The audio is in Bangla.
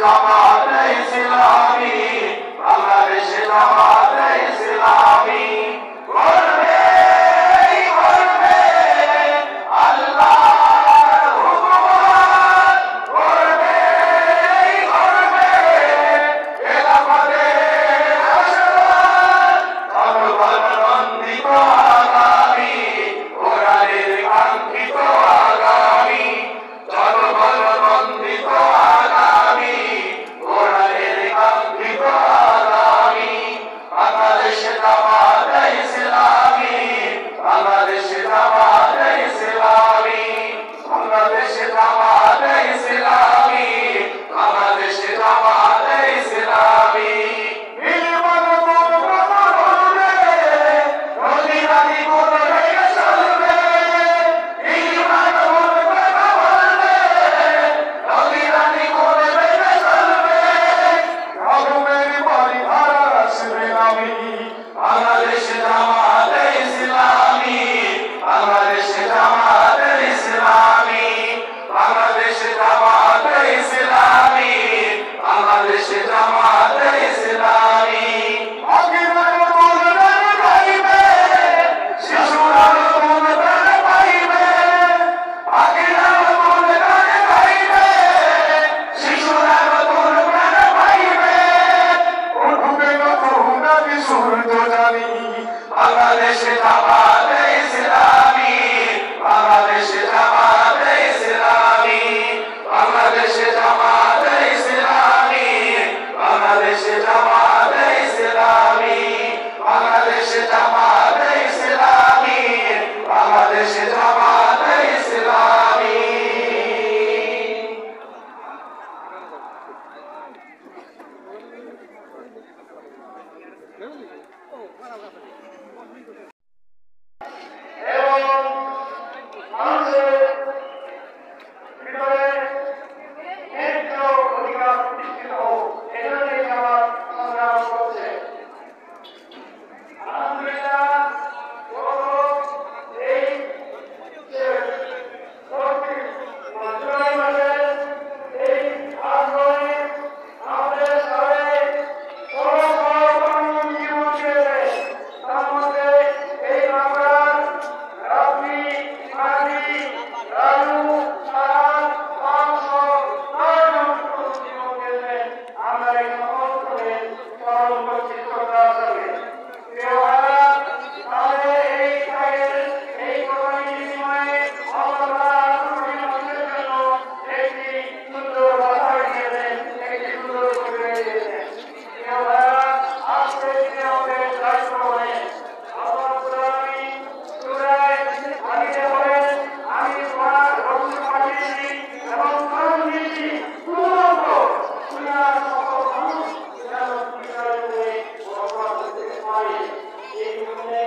জামাতে ইসলামী, বাংলাদেশে জামাতে ইসলামী করবে করবে আল্লাহর হুকুমত, করবে করবে খেলাফতের শাসন, জনগণ নন্দিত আগামী, কোরআনের কাঙ্ক্ষিত আগামী, জনগণ নন্দিত আগামী, কোরআনের কাঙ্ক্ষিত আগামী। বাংলাদেশে জামাতে ইসলামী, বাংলাদেশে জামাতে ইসলামী, বাংলাদেশে জামাতে ইসলামী, বাংলাদেশে জামাতে ইসলামী। নির্মল কোন কথা বলবে, নদী নদী কোন ভেঙে চলবে, নির্মল কোন কথা বলবে, নদী নদী কোন ভেঙে চলবে, রঘুমের বাড়ি ধারা আসবে নামি। বাংলাদেশে জামাতে ইসলামী, বাংলাদেশে জামাতে ইসলামী, বাংলাদেশে জামাতে ইসলামী, বাংলাদেশে জামাতে ইসলামী। আকিরা নতুন প্রাণ পাইবে, শিশুরা নতুন প্রাণ পাইবে, আকিরা নতুন প্রাণ পাইবে, শিশুরা নতুন প্রাণ পাইবে, উঠবে নতুন আমি সূর্য জানি। বাংলাদেশে জামাতে ইসলামী, বাংলাদেশে জামাতে ইসলামী, বাংলাদেশে জামাতে ইসলামী, বাংলাদেশে জামাতে ইসলামী, বাংলাদেশে জামাতে ইসলামী, বাংলাদেশে জামাতে ইসলামী। এবং মানুষের ভিতরে ন্যায্য অধিকার প্রতিষ্ঠিত হোক, এজন্যই জামাত সংগ্রাম করছে। আলহামদুলিল্লাহ, এই জুলাই মাসে এই আন্দোলনে আমাদের শহরে জীবন দিয়েছে। তার মধ্যে এই বাংলার রাবি, মাঝি, রাজু, সারান, পাঁচ জীবন দিয়েছেন। আমরা এই সকলকে স্মরণ করছি শ্রদ্ধার সঙ্গে। প্রিয় ভাইরা, তাহলে এই ভাইয়ের এই কোরবানির বিনিময়ে আল্লাহ মানুষের জন্য একটি সুন্দর বাধা দিয়েছেন, একটি সুন্দর পরিবেশ দিয়েছেন। প্রিয় ভাইরা, আজকে দিনে আমাদের দায়িত্ব অনেক। আল্লাহ রাব্বুল সূরায়ে আনিসে বলেন, আমি তোমার রসূল পাঠিয়েছি এবং কোরআন দিয়েছি শুধুমাত্র দুনিয়ার সকল মানুষ যেন বিষয়ের উপরে বসবাস করতে পারে। এই জন্যে